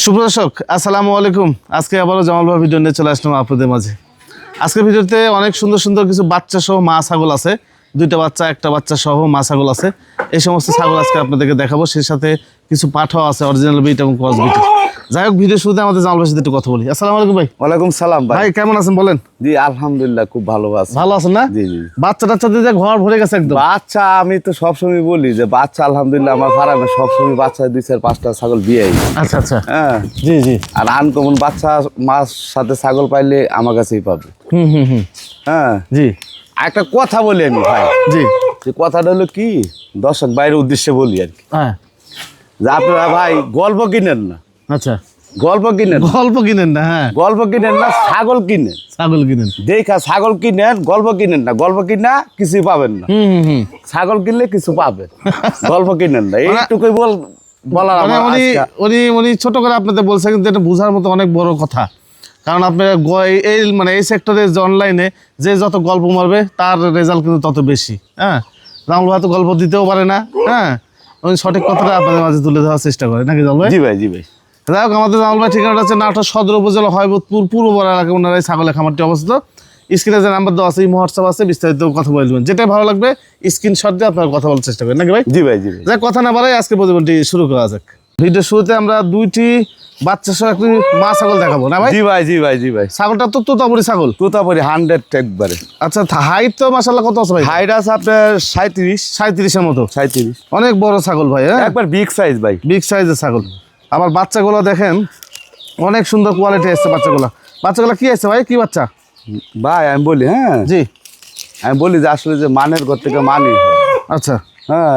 সুপ্রদর্শক আসসালামু আলাইকুম। আজকে আবারও জামাল ভাই ভিডিও নিয়ে চলে আসলাম আপনাদের মাঝে। আজকের ভিডিওতে অনেক সুন্দর সুন্দর কিছু বাচ্চা সহ মা ছাগল আছে, দুইটা বাচ্চা একটা বাচ্চা সহ মা ছাগল আছে। এই সমস্ত ছাগল আজকে আপনাদেরকে দেখাবো, সেই সাথে কিছু পাঠাও আছে, অরিজিনাল বিট এবং ক্রস বিট। যাই হোক, ভিডিও শুরুতে আমাদের জামাল ভাইয়ের সাথে একটু কথা বলি। আসসালামু আলাইকুম ভাই। ওয়ালাইকুম সালাম ভাই। ভাই কেমন আছেন বলেন? জি আলহামদুলিল্লাহ খুব ভালো আছি। ভালো আছেন না? জি জি। বাচ্চা টাচ্চাদের যে ঘর ভরে গেছে একদম। বাচ্চা আমি তো সবসময় বলি যে বাচ্চা আলহামদুলিল্লাহ আমার ফার্মে সবসময় বাচ্চা 2-4-5টা ছাগল বিয়ে। আচ্ছা আচ্ছা, হ্যাঁ জি জি। আর আনকমন বাচ্চা মাছ সাথে ছাগল পাইলে আমার কাছেই পাবে। হুম। হ্যাঁ জি একটা কথা বলি আমি ভাই, জি। যে কথাটা হলো কি, দর্শক বাইরের উদ্দেশ্যে বলি আর কি, হ্যাঁ যে আপনারা ভাই গল্প কিনেন না, আচ্ছা। গল্প কিনেন, গল্প কিনেন না? হ্যাঁ, গল্প কিনেন না, ছাগল কিনেন। ছাগল কিনেন। দেখা ছাগল কিনেন, গল্প কিনেন না। গল্প কিনা কিছুই পাবেন না, হুম। ছাগল কিনলে কিছু পাবেন, গল্প কিনেন না। এইটুকুই বলার মানে আমার উনি ছোট করে আপনাদের বলছে, কিন্তু এটা বোঝার মতো অনেক বড় কথা। কারণ আপনার এই সেক্টরে যে অনলাইনে যে যত গল্প মারবে তার রেজাল্ট কিন্তু তত বেশি। হ্যাঁ, জামাল ভাই তো গল্প দিতেও পারে না। হ্যাঁ, উনি সঠিক কথাটা আপনাদের মাঝে তুলে ধরার চেষ্টা করে, নাকি জামাল ভাই? জি ভাই, জি ভাই। যাই হোক, আমাদের জামাল ভাই ঠিকানাটা হচ্ছে নাটোর সদর উপজেলা হয়বতপুর পূর্ব বড় এলাকায় ওনারা এই ছাগলের খামারটি অবস্থিত। স্ক্রিনে যে নাম্বার দেওয়া আছে, এই হোয়াটসঅ্যাপ আছে, বিস্তারিত কথা বলবেন। যেটাই ভালো লাগবে স্ক্রিনশট দিয়ে আপনারা কথা বলার চেষ্টা করেন, নাকি ভাই? জি ভাই, জি ভাই। যাই কথা না বাড়াই আজকে প্রতিবেদনটি শুরু করা যাক। ভিডিও শুরুতে আমরা দুইটি বাচ্চা সহ একটি মা ছাগল দেখাবো, না ভাই? জি ভাই, জি ভাই, জি ভাই। ছাগলটা তো তোতাপুরি ছাগল। তোতাপুরি 100 একবারে। আচ্ছা, হাইট তো মাশাআল্লাহ কত আছে ভাই? হাইট আছে আপনার 37 এর মতো। 37 অনেক বড় ছাগল ভাই। হ্যাঁ, একবার বিগ সাইজ ভাই, বিগ সাইজের ছাগল। আবার বাচ্চাগুলো দেখেন অনেক সুন্দর কোয়ালিটি এসছে বাচ্চাগুলো কি আছে ভাই? কি বাচ্চা ভাই? আমি বলি, হ্যাঁ জি, আমি বলি যে আসলে যে মানের ঘর থেকে মানি হয়। আচ্ছা হ্যাঁ,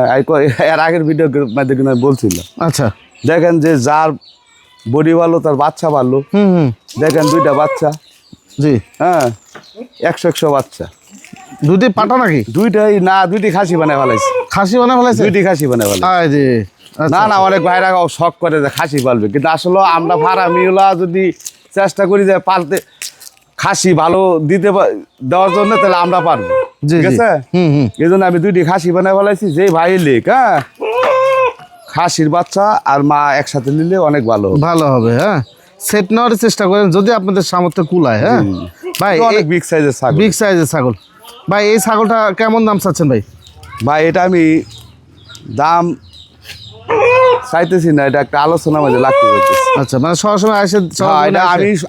এর আগের ভিডিও মধ্যে কিন্তু আমি বলছিলাম, আচ্ছা। দেখেন যে যার বডি ভালো তার বাচ্চা ভালো। হুম। দেখেন দুইটা বাচ্চা, জি। হ্যাঁ 100 বাচ্চা। দুটি পাটা নাকি? দুইটাই না, দুইটি খাসি বানায় ফেলাইছে। খাসি বানা ফেলাইছে? দুইটি খাসি বানায় ফেলাইছে। আয় জি। না না, অনেক ভাইরা শখ করে যে খাসি পালবে, কিন্তু আসলে আমরা ফার্মিওলা যদি চেষ্টা করি যে পালতে খাসি ভালো দেওয়ার জন্য, তাহলে আমরা পারবো। ঠিক আছে, এই জন্য আমি দুইটি খাসি বানায় ফেলাইছি। যে ভাই লেখ, হ্যাঁ খাসির বাচ্চা আর মা একসাথে নিলে অনেক ভালো হবে। হ্যাঁ, সেট নেওয়ার চেষ্টা করেন যদি আপনাদের সামর্থ্য কুলায়। হ্যাঁ ভাই, অনেক বিগ সাইজের ছাগল। বিগ সাইজের ছাগল। ভাই এই ছাগলটা কেমন দাম চাচ্ছেন ভাই? ভাই এটা আমি দাম চাইতেছি না, এটা একটা আলোচনা মাঝে লাগতে পারতেছি। আচ্ছা, মানে সবসময় আসে।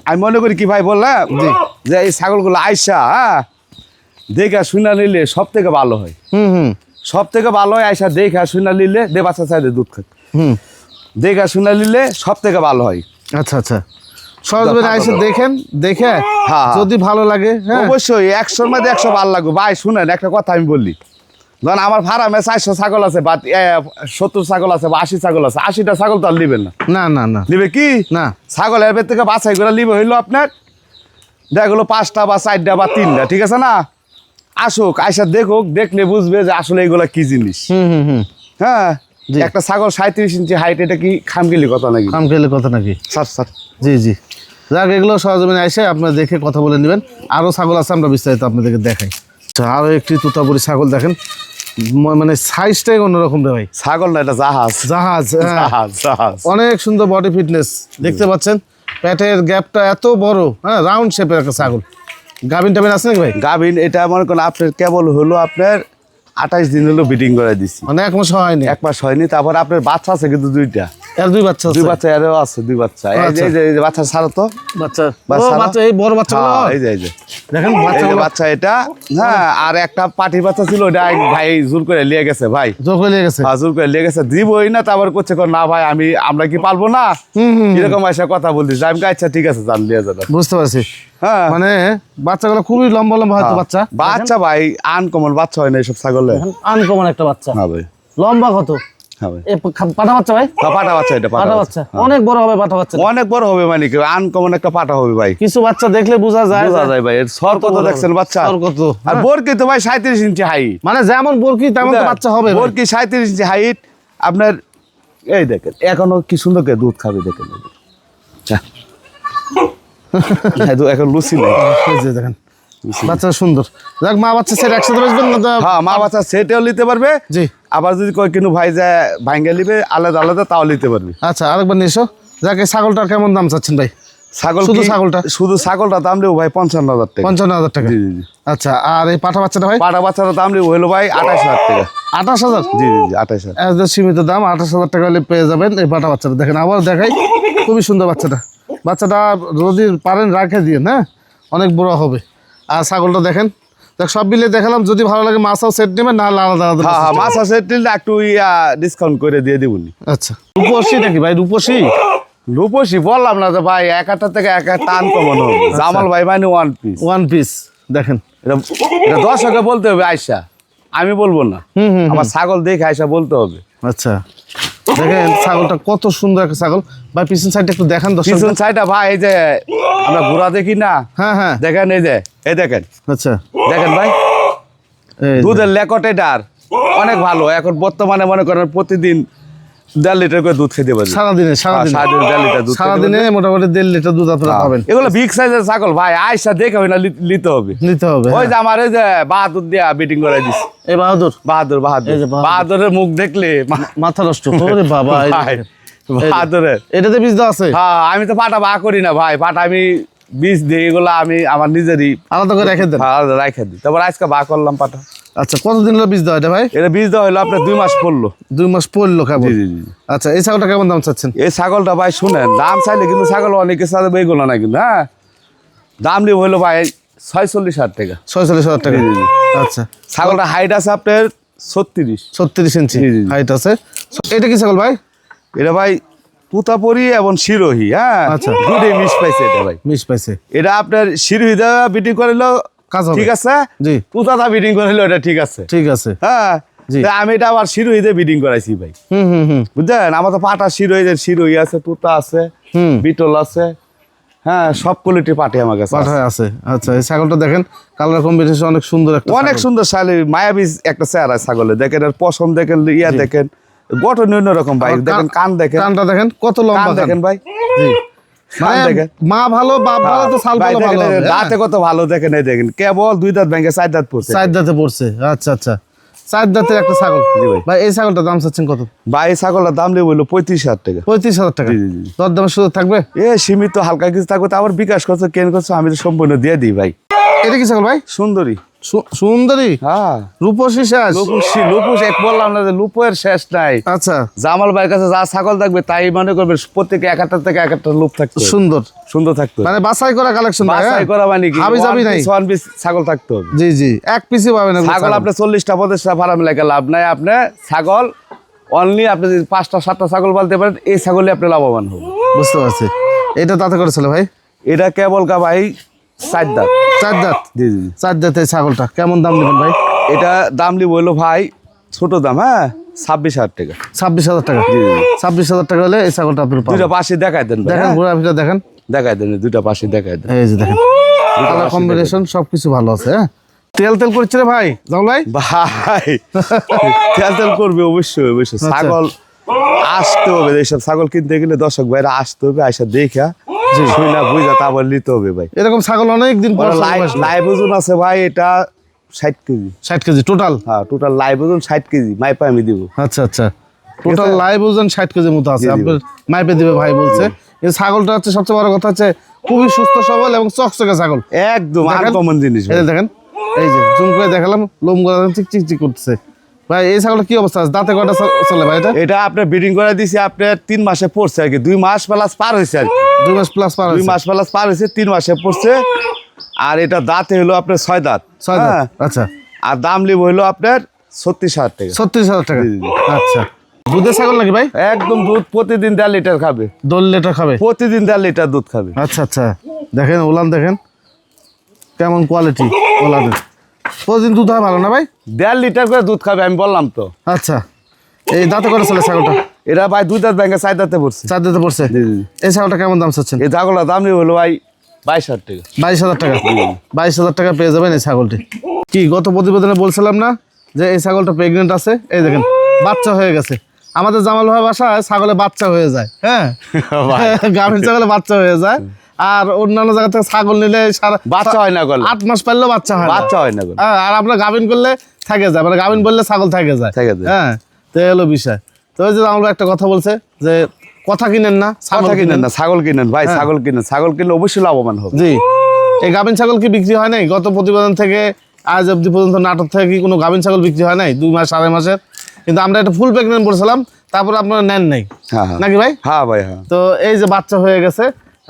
আমি মনে করি কি ভাই বললাম যে এই ছাগলগুলো আইসা, হ্যাঁ দেখা শুনা নিলে সব থেকে ভালো হয়। সব থেকে ভালো হয় আইসা দেখা শুনা নিলে, বাচ্চা চাইলে দুধ খাক, দেখা শুনা নিলে সব থেকে ভালো হয়। আচ্ছা আচ্ছা, সরজমিনে আইসে দেখেন, দেখে যদি ভালো লাগে অবশ্যই 100-র মধ্যে 100 ভালো লাগবে। ভাই শুনেন একটা কথা আমি বলি, ধরেন আমার ফার্মে 400 ছাগল আছে বা 70 ছাগল আছে বা 80 ছাগল আছে, 80টা ছাগল তো আর নিবেন না। না না না, নিবে কি না, ছাগলের ভেতর থেকে বাছাই করে নিবে হইলো আপনার দেখলো 5টা বা 4টা বা 3টা, ঠিক আছে না? আসুক, আইসা দেখুক, দেখলে বুঝবে যে আসলে এগুলা কি জিনিস। হ্যাঁ, একটা ছাগল 37 ইঞ্চি হাইট, এটা কি খামখেলি কথা নাকি? খামখেলি কথা নাকি? স্যার জি জি। যাক, এগুলো সরজমিনে আইসে আপনারা দেখে কথা বলে নেবেন। আরও ছাগল আছে, আমরা বিস্তারিত আপনাদেরকে দেখাই। আচ্ছা, আরও একটি তোতাপুরি ছাগল দেখেন, মানে সাইজটাই অন্যরকম রে ভাই। ছাগল না, এটা জাহাজ। জাহাজ, জাহাজ। অনেক সুন্দর বডি ফিটনেস দেখতে পাচ্ছেন। পেটের গ্যাপটা এত বড়, হ্যাঁ রাউন্ড শেপের একটা ছাগল। গাভিন টাভিন আছে নাকি ভাই? গাভিন এটা মনে করেন আপনার কেবল হলো আপনার 28 দিন হলো বিডিং করে দিছি, মানে 1 মাস হয়নি। 1 মাস হয়নি। তারপর আপনার বাচ্চা আছে কিন্তু দুইটা, এর দুই বাচ্চা আছে? দুই বাচ্চা, এরও আছে 2 বাচ্চা। এই যে বাচ্চা ছাড়ো তো, বাচ্চা এই বড় বাচ্চা, এই যে দেখেন বাচ্চা এটা। হ্যাঁ, আর একটা পাটির বাচ্চা ছিল, ওটা ভাই জোর করে লিয়ে গেছে। ভাই জোর করে লিয়ে গেছে? জোর করে লিয়ে গেছে, দিবই না। তারপর করছে না ভাই আমরা কি পালবো না, এরকম এসে কথা বলতিস। আমি আচ্ছা ঠিক আছে, জান লিয়ে যাবে। বুঝতে পারছি। হ্যাঁ, মানে বাচ্চাগুলো খুবই লম্বা লম্বা হয়তো। বাচ্চা ভাই আনকমন বাচ্চা হয় না এইসব ছাগলে। আনকমন একটা বাচ্চা। হ্যাঁ ভাই। লম্বা কত? পাঠা বাচ্চা ভাই? পাঠা বাচ্চা, এটা পাঠা বাচ্চা। অনেক বড় হবে পাঠা বাচ্চা? অনেক বড় হবে, মানে কি আনকমন একটা পাঠা হবে ভাই। কিছু বাচ্চা দেখলে বোঝা যায় ভাই। এর সর কত দেখছেন বাচ্চা? আর বরকি তো ভাই 37 ইঞ্চি হাইট, মানে যেমন বরকি তেমন তো বাচ্চা হবে। বরকি 37 ইঞ্চি হাইট আপনার। এই দেখেন এখনো কি সুন্দর করে দুধ খাবে, দেখেন এখন লুচি নাই। দেখেন বাচ্চা সুন্দর। যাক, মা বাচ্চা সেট একসাথে বেচবেন না? হ্যাঁ, মা বাচ্চা সেটেও নিতে পারবে। জি। আবার যদি কয় কিনু ভাই যায় ভাঙ্গা নিবে আলাদা আলাদা, তাও নিতে পারবে। আচ্ছা, আরেকবার নিয়ে এসো। যাক এই ছাগলটার কেমন দাম চাচ্ছেন ভাই? ছাগল শুধু কি- ছাগলটা? শুধু ছাগলটা দাম নেবো ভাই 55,000 টাকা। 55,000 টাকা। জি জি জি। আচ্ছা, আর এই পাঠা বাচ্চাটা ভাই? পাটা বাচ্চাটা দাম নেবো হলো ভাই 28,000 টাকা। 28,000? জি জি জি 28,000। একদম সীমিত দাম, 28,000 টাকা হলে পেয়ে যাবেন এই পাঠা বাচ্চাটা। দেখেন আবার দেখাই, খুবই সুন্দর বাচ্চাটা। বাচ্চাটা যদি পারেন রাখে দিয়ে, হ্যাঁ, অনেক বড় হবে। আর ছাগলটা দেখেন, দেখ সব মিলিয়ে দেখালাম। যদি ভালো লাগে মাছও সেট নেবেন, না হলে আলাদা আলাদা হ্যাঁ হ্যাঁ, process মাছ আছে টিলটা একটু ডিসকাউন্ট করে দিয়ে দিবনি। নেবেন। আচ্ছা, রূপসী নাকি ভাই? রূপসী? রূপসী বললাম না তো ভাই, এক একটা থেকে এক একটা টান কমানো হবে। জামাল ভাই মানে ওয়ান পিস। ওয়ান পিস দেখেন। এটা এটা দর্শকে বলতে হবে আয়সা, আমি বলবো না। আমার ছাগল দেখে আয়সা বলতে হবে। আচ্ছা, দেখেন ছাগলটা কত সুন্দর একটা ছাগল ভাই। পিছন সাইডটা একটু দেখান দর্শক। পিছন সাইডটা ভাই, এই যে আমরা ঘোড়া দেখি না, হ্যাঁ হ্যাঁ, দেখেন এই যে, এই দেখেন, আচ্ছা, দেখেন ভাই, এই যে। দুধের লেকট এটার অনেক ভালো। এখন বর্তমানে মনে করেন প্রতিদিন 1.5 লিটার করে দুধ খেতে পারবে। সারাদিনে সারাদিন 1.5 লিটার দুধ খেতে সারাদিনে মোটামুটি 1.5 লিটার দুধ আপনারা পারবে। পাবেন। এগুলো বিগ সাইজের ছাগল ভাই, আয়সা দেখে হয় না নিতে হবে। নিতে হবে। ওই যে আমার এই যে বাহাদুর দিয়া বিটিং করাই দিছে। এই বাহাদুর, বাহাদুর বাহাদুর এই যে বাহাদুর। বাহাদুরের মুখ দেখলে মাথা নষ্ট। ওরে বাবা, এই ভাই, দেখেন। বাহাদুরের। এটাতে বীজ দেওয়া আছে? হ্যাঁ, আমি তো পাটা বা করি না ভাই, পাটা আমি বীজ দিই, এগুলো আমি আমার নিজেরই আলাদা করে রেখে দেন। রাখা দিই। তারপর আজকে বা করলাম পাটা। আচ্ছা, কতদিন হলো বীজ দেওয়া এটা ভাই? এটা বীজ দেওয়া হলো আপনার 2 মাস পড়লো। 2 মাস পড়লো কেবল? জি জি জি। আচ্ছা, এই ছাগলটা কেমন দাম চাচ্ছেন? এই ছাগলটা ভাই শুনেন, দাম চাইলে কিন্তু ছাগল অনেকে সাথে এগুলো না কিন্তু, হ্যাঁ, দাম নিব হলো ভাই 46,000 টাকা। 46,000 টাকা। জি, জি, জি। আচ্ছা, ছাগলটা হাইট আছে আপনার 36। 36 ইঞ্চি জি, জি, জি। হাইট আছে। এটা কি ছাগল ভাই? এটা ভাই তুতাপরি এবং শিরোহী, হ্যাঁ, আচ্ছা। দুটোই মিশ পাইছে এটা ভাই। মিস পাইছে, এটা আপনার শিরোহী দেওয়া বিটিং করিল কাজ হবে। ঠিক আছে, জি, তুতাটা বিটিং করিল এটা ঠিক আছে, ঠিক আছে। হ্যাঁ। জি। তা আমি এটা আবার শিরোহীতে বিটিং করাইছি ভাই, হুম, বুঝলেন। আমার তো পাটা শিরোহী আছে, তুতা আছে, হুম। বিটল আছে, হ্যাঁ, সব কোয়ালিটির পাটি আমার কাছে আছে। পাঠায় আছে। আচ্ছা, এই ছাগলটা দেখেন, কালার কম্বিনেশন অনেক সুন্দর একটা অনেক ছাগল। সুন্দর শালি মায়াবী একটা চেহারা ছাগলে, দেখেন এর পশম দেখেন, দেখেন গঠন অন্যরকম ভাই, আবার দেখেন কান দেখেন, কানটা দেখেন কত কান লম্বা কান। দেখেন ভাই, জি, কান মানে দেখেন। মা ভালো বাপ ভালো তো ছাল ভাই ভালো দেখেন, ভালো হবে, হ্যাঁ? দাঁতে কত ভালো দেখেন, এই দেখেন কেবল 2 দাঁত ভেঙে 4 দাঁত পড়ছে। 4 দাঁতে পড়ছে। আচ্ছা আচ্ছা, 4 দাঁতের একটা ছাগল। জি ভাই। ভাই এই ছাগলটার দাম চাচ্ছেন কত? ভাই এই ছাগলের দাম নেব হলো 35,000 টাকা। 35,000 টাকা। জি, জি, জি। দরদামের সুযোগ থাকবে? এ সীমিত হালকা কিছু থাকবে, তো আবার বিকাশ করছে কেন করছে আমি তো সম্পূর্ণ দিয়ে দিই ভাই। এটা কি ছাগল ভাই? সুন্দরী, সুন্দরী, হ্যাঁ, রূপসী শেষ। লুপুস এক বললাম না যে লুপের শেষ নাই। আচ্ছা, জামাল ভাইয়ের কাছে যা ছাগল থাকবে তাই মনে করবে প্রত্যেকে এক একটা থেকে এক একটা লুপ থাকতো, সুন্দর, সুন্দর থাকতো, মানে বাছাই করা কালেকশন ভাই, বাছাই করা মানে কি হাবি যাবি নাই। ওয়ান পিস ছাগল থাকতে হবে। জি জি, এক পিসই পাবেন এগুলো ছাগল আপনি 40টা 50টা ফার্ম লেগে লাভ নাই। আপনি ছাগল অনলি আপনি যদি 5টা 7টা ছাগল পালতে পারেন, এই ছাগলে আপনি লাভবান হবেন। বুঝতে পারছি। এটা তাতে করেছিল ভাই? এটা কেবল ভাই 4 দাঁত। 4 দাঁত। জি জি। 4 দাঁতের ছাগলটা কেমন দাম নেবেন ভাই? এটা দাম নিব হলো ভাই ছোট দাম, হ্যাঁ, 26,000 টাকা। 26,000 টাকা। 26,000 টাকা হলে এই ছাগলটা আপনি পাবেন। দুইটা পাশে দেখাই দেন ভাই, দেখেন হ্যাঁ? ঘোড়া ভিতরে দেখেন, দেখাই দেন, দুইটা পাশে দেখাই দেন। এই যে দেখেন কালার কম্বিনেশন সবকিছু ভালো আছে, হ্যাঁ। তেল তেল করছে রে ভাই, জামাল ভাই? ভাই তেল করবে অবশ্যই অবশ্যই। আচ্ছা। ছাগল আসতে হবে, এইসব ছাগল কিনতে গেলে দর্শক ভাইরা আসতে হবে, আইসা দেখা শুইনা বুঝা তারপর নিতে হবে ভাই। এরকম ছাগল অনেক দিন পর লাইভ ওজন আছে ভাই, এটা 60 কেজি। 60 KG total? হ্যাঁ, টোটাল লাইভ ওজন 60 কেজি, মাইপা আমি দিব। আচ্ছা আচ্ছা, টোটাল লাইভ ওজন 60 কেজির মতো আছে, জি, জি। আপনার মাইপে দিবে ভাই বলছে। এই ছাগলটা হচ্ছে সবচেয়ে বড় কথা হচ্ছে খুবই সুস্থ সবল এবং চকচকে ছাগল। একদম দেখেন, আনকমন জিনিস ভাই। এই যে দেখেন, এই যে জুম করে দেখালাম, লোম গুলো চিক চিক চিক করতেছে। ভাই এই ছাগলের কি অবস্থা আছে? দাঁতে কয়টা চলে ভাই এটা? এটা আপনার ব্রিডিং করে দিছি আপনার 3 মাসে পড়ছে আর কি, 2 মাস প্লাস পার হয়েছে আর কি, 2 মাস প্লাস পার 2 হয়েছে। মাস প্লাস পার হয়েছে, 3 মাসে পড়ছে। আর এটা দাঁতে হলো আপনার 6 দাঁত। 6 দাঁত। হ্যাঁ। আচ্ছা, আর দাম লিব হলো আপনার 36,000 টাকা। 36,000 টাকা। জি, জি, জি। আচ্ছা, দুধের ছাগল নাকি ভাই? একদম দুধ প্রতিদিন 1.5 লিটার খাবে, 2 লিটার খাবে? প্রতিদিন 1.5 লিটার দুধ খাবে। আচ্ছা আচ্ছা, দেখেন ওলান দেখেন কেমন কোয়ালিটি ওলানের। প্রতিদিন দুধ হয় ভালো না ভাই? 1.5 লিটার করে দুধ খাবে, আমি বললাম তো। আচ্ছা, এই দাঁতে করে চলে ছাগলটা? এরা ভাই 2 দাঁত ভেঙে 4 দাঁতে পড়ছে। 4 দাঁতে পড়ছে। জি, জি। এই ছাগলটা কেমন দাম চাচ্ছেন? এই ছাগলের দাম নিব হলো ভাই 22,000 টাকা। 22,000 টাকা। 22,000 টাকা পেয়ে যাবেন এই ছাগলটি। কি গত প্রতিবেদনে বলছিলাম না যে এই ছাগলটা প্রেগনেন্ট আছে? এই দেখেন বাচ্চা হয়ে গেছে। আমাদের জামাল ভাই বাসায় ছাগলে বাচ্চা হয়ে যায়, হ্যাঁ, গ্রামের ছাগলে বাচ্চা হয়ে যায়। আর অন্যান্য জায়গা থেকে ছাগল নিলে বাচ্চা হয় না গলে, 8 মাস পারলেও বাচ্চা হয় না। বাচ্চা হয় না গলে। হ্যাঁ, আর আমরা গাভিন করলে থেকে যায়, মানে গাভিন বললে ছাগল থেকে যায়, থেকে যায়। হ্যাঁ। তো এই হলো বিষয়। তো ওই যে জামাল ভাই একটা কথা বলছে যে কথা কিনেন না, কথা কিনেন না, ছাগল কিনেন ভাই, ছাগল কিনেন, ছাগল কিনলে অবশ্যই লাভবান হবে। জি, এই গাভিন ছাগল কি বিক্রি হয় নাই গত প্রতিবেদন থেকে আজ অব্দি পর্যন্ত? নাটক থেকে কি কোনো গাভিন ছাগল বিক্রি হয় নাই 2 মাস 2.5 মাসের? কিন্তু আমরা একটা ফুল প্রেগনেন্ট বলছিলাম, তারপর আপনারা নেন নাই হ্যাঁ হ্যাঁ নাকি ভাই? হ্যাঁ ভাই হ্যাঁ। তো এই যে বাচ্চা হয়ে গেছে,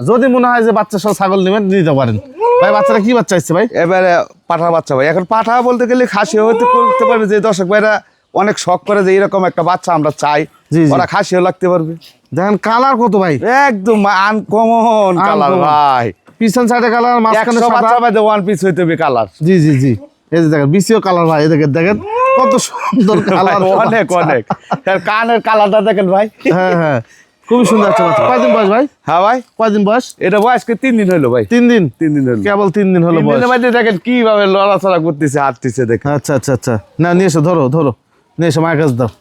যদি মনে হয় যে বাচ্চা সহ ছাগল নেবেন নিতে পারেন। ভাই বাচ্চাটা কি বাচ্চা আসছে ভাই? এবারে পাঠা বাচ্চা ভাই। এখন পাঠা বলতে গেলে খাসি হতে করতে পারবে, যে দর্শক ভাইরা অনেক শখ করে যে এরকম একটা বাচ্চা আমরা চাই, জি, জি। ওরা খাসিও লাগতে পারবে। দেখেন কালার কত ভাই, একদম আনকমন কালার ভাই। পিছন সাইডে কালার, মাঝখানে 100 সাদা। বাচ্চা ভাই ওয়ান পিস হইতে হবে কালার। জি জি জি, এই যে দেখেন বিসিও কালার ভাই, দেখেন দেখেন কত সুন্দর কালার, অনেক অনেক। তার কানের কালারটা দেখেন ভাই। হ্যাঁ হ্যাঁ, খুবই সুন্দর একটা বাচ্চা। কয়দিন বয়স ভাই? হ্যাঁ ভাই, কয়দিন বয়স? এটা বয়সকে 3 দিন হলো ভাই। 3 দিন? 3 দিন হলো, কেবল 3 দিন হলো 3 বয়স। দিনের মধ্যে দেখেন কিভাবে লড়াচড়া করতেছে, হাঁটতেছে দেখেন। আচ্ছা আচ্ছা আচ্ছা, না নিয়ে এসো, ধরো ধরো, নিয়ে এসো, মায়ের কাছে দাও।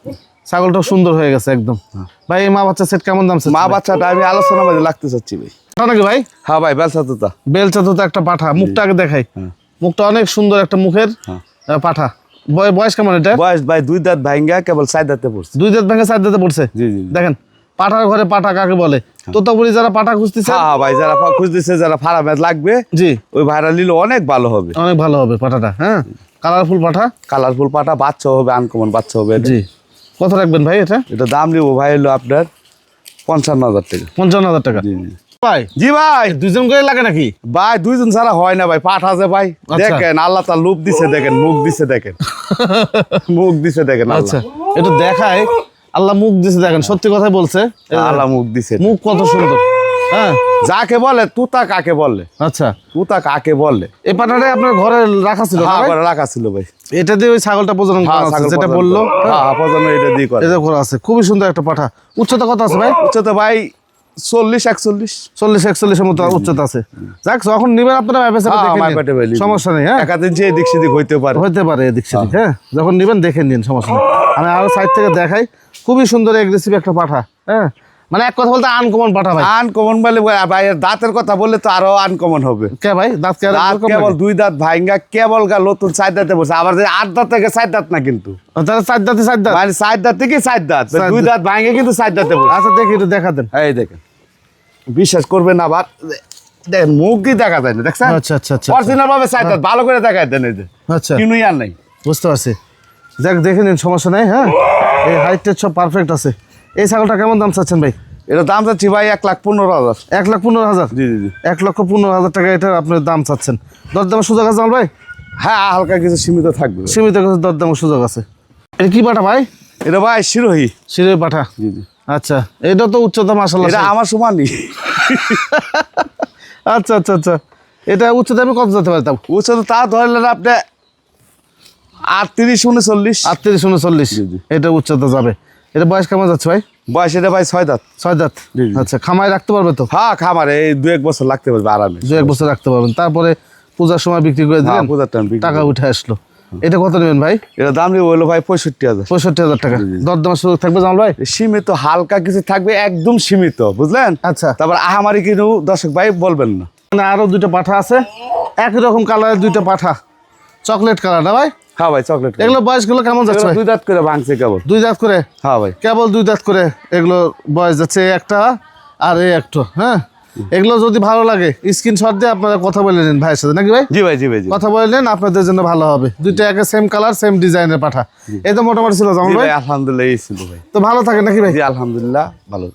ছাগলটা সুন্দর হয়ে গেছে একদম। ভাই এই মা বাচ্চা সেট কেমন দাম? মা বাচ্চাটা আমি আলোচনা মাঝে লাগতে চাচ্ছি ভাই। পাঠা নাকি ভাই? হ্যাঁ ভাই, বেলসা তোতা। বেলচা তো একটা পাঠা, মুখটা আগে দেখাই। মুখটা অনেক সুন্দর একটা মুখের পাঠা। বয়স কেমন এটা? বয়স ভাই 2 দাঁত ভাঙ্গা কেবল 4 দাঁতে পড়ছে। 2 দাঁত ভেঙে 4 দাঁতে পড়ছে। জি জি। দেখেন পাঠার ঘরে পাঠা কাকে বলে? তোতাপুরি যারা পাঠা খুঁজতেছে, হ্যাঁ ভাই, যারা খুঁজতেছে, যারা ফার্মে লাগবে, জি ওই ভাইরা নিলে অনেক ভালো হবে, অনেক ভালো হবে পাঠাটা। হ্যাঁ, কালারফুল পাঠা, কালারফুল পাটা, বাচ্চা হবে, আনকমন বাচ্চা হবে। জি। কত রাখবেন ভাই এটা? এটা দাম নিব ভাই হলো আপনার 55,000 টাকা। 55,000 টাকা। জি জি। ভাই জি ভাই, দুজন করে লাগে নাকি? ভাই 2 জন ছাড়া হয় না ভাই, পাঠ আছে ভাই। আচ্ছা। দেখেন আল্লাহ তার লুপ দিছে, দেখেন মুখ দিছে, দেখেন মুখ দিছে, দেখেন আচ্ছা, আল্লাহ। এটা দেখায় আল্লাহ মুখ দিছে, দেখেন সত্যি কথাই বলছে। এই দেখেন, আল্লাহ মুখ দিছে। মুখ কত সুন্দর। হ্যাঁ যাকে বলে তুতা কাকে বলে, আচ্ছা, তুতা কাকে বলে। এই পাঠাটাই আপনার ঘরে রাখা ছিল না হ্যাঁ ভাই? করে রাখা ছিল ভাই। এটা দিয়ে ওই ছাগলটা প্রজনন করা হ্যাঁ আছে, ছাগল যেটা প্রজনন বললো। করে। হ্যাঁ প্রজনন এটা দিয়ে করে। এটা করা আছে, খুবই সুন্দর একটা পাঠা। উচ্চতা কত আছে ভাই? উচ্চতা ভাই 40-41। 40-41 মতো উচ্চতা আছে। যাক, যখন নিবেন আপনারা ম্যাপে হ্যাঁ, দেখে মাপে নিন, নিন। সমস্যা নেই। হ্যাঁ, একাদিন যে এদিক সেদিক হইতে পারে। হতে পারে এদিক সেদিক। হ্যাঁ, যখন নিবেন দেখে নিন, সমস্যা নেই। আমি আরো সাইড থেকে দেখাই, খুবই সুন্দর এগ্রেসিভ একটা পাঠা। হ্যাঁ, মানে এক কথা বলতে আনকমন পাঠা ভাই। আনকমন বলে ভাই, এর দাঁতের কথা বললে তো আরো আনকমন হবে। কে ভাই দাঁত কে? দাঁত কেবল 2 দাঁত ভাঙ্গা, কেবল গা নতুন 4 দাঁতে বসে, আবার যে 8 দাঁত থেকে 4 দাঁত না কিন্তু, তাহলে 4 দাঁতে 4 দাঁত। মানে 4 দাঁত থেকে 4 দাঁত, 2 দাঁত ভাঙ্গে কিন্তু 4 দাঁতে বসে। আচ্ছা দেখি একটু দেখা দেন। এই দেখেন, বিশ্বাস করবেন না, আবার দেখেন মুখ কি দেখা যায় না, দেখছেন? আচ্ছা আচ্ছা আচ্ছা অরিজিনাল ভাবে 4 দাঁত, ভালো করে দেখায় দেন। এই যে আচ্ছা, কিনুই আর নাই। বুঝতে পারছি। যাক দেখে নিন, সমস্যা নেই। হ্যাঁ, এই হাইট সব পারফেক্ট আছে। এই ছাগলটা কেমন দাম চাচ্ছেন ভাই? এটা দাম চাচ্ছি ভাই 1,15,000। 1,15,000? জি জি জি। 1,15,000 টাকা এটা আপনার দাম চাচ্ছেন। দরদামের সুযোগ আছে আমার ভাই? হ্যাঁ হালকা কিছু সীমিত থাকবে। সীমিত কিছু দরদামের সুযোগ আছে। এটা কি পাঠা ভাই? এটা ভাই শিরোহী। শিরের পাঠা। জি জি। আচ্ছা, এটা তো উচ্চতা মাশাআল্লাহ। এটা আমার সমানই। আচ্ছা আচ্ছা আচ্ছা, এটা উচ্চতা আমি কত যেতে পারতাম? উচ্চতা তা ধরলেন আপনি 38-39। 38-39 জি, জি। এটা উচ্চতা যাবে। এটা বয়স কেমন যাচ্ছে ভাই? বয়স এটা ভাই 6 দাঁত। 6 দাঁত। জি, জি। আচ্ছা, খামায় রাখতে পারবে তো? হ্যাঁ খামারে এই 2-1 বছর লাগতে পারবে আরামে। 2-1 বছর রাখতে পারবেন, তারপরে পূজার সময় বিক্রি করে হ্যাঁ দিলেন, পূজার টাইম বিক্রি টাকা করবো। উঠে আসলো। এটা কত নেবেন ভাই? এটা দাম নিয়ে হলো ভাই 65,000। 65,000 টাকা। দরদামের সুযোগ থাকবে জামাল ভাই? সীমিত হালকা কিছু থাকবে, একদম সীমিত, বুঝলেন? আচ্ছা, তারপর আহামারি কিন্তু দর্শক ভাই বলবেন না। মানে আরো 2টা পাঠা আছে, একই রকম কালারের 2টা পাঠা, চকলেট কালার না ভাই? হ্যাঁ ভাই চকলেট। এগুলো বয়সগুলো কেমন যাচ্ছে ভাই? 2 দাঁত করে ভাঙছে কেবল। 2 দাঁত করে? হ্যাঁ ভাই। কেবল 2 দাঁত করে এগুলো বয়স যাচ্ছে, একটা আর এই একটা। হ্যাঁ, এগুলো যদি ভালো লাগে স্ক্রিনশট দিয়ে আপনারা কথা বলে নিন ভাইয়ের সাথে, নাকি ভাই? জি ভাই জি ভাই জি। কথা বলে নেন, আপনাদের জন্য ভালো হবে। 2টা একে সেম কালার সেম ডিজাইনের পাঠা। এই তো মোটামুটি ছিল জামাল জি ভাই। ভাই আলহামদুলিল্লাহ এই ছিল ভাই। তো ভালো থাকে নাকি ভাই? জি আলহামদুলিল্লাহ ভালো।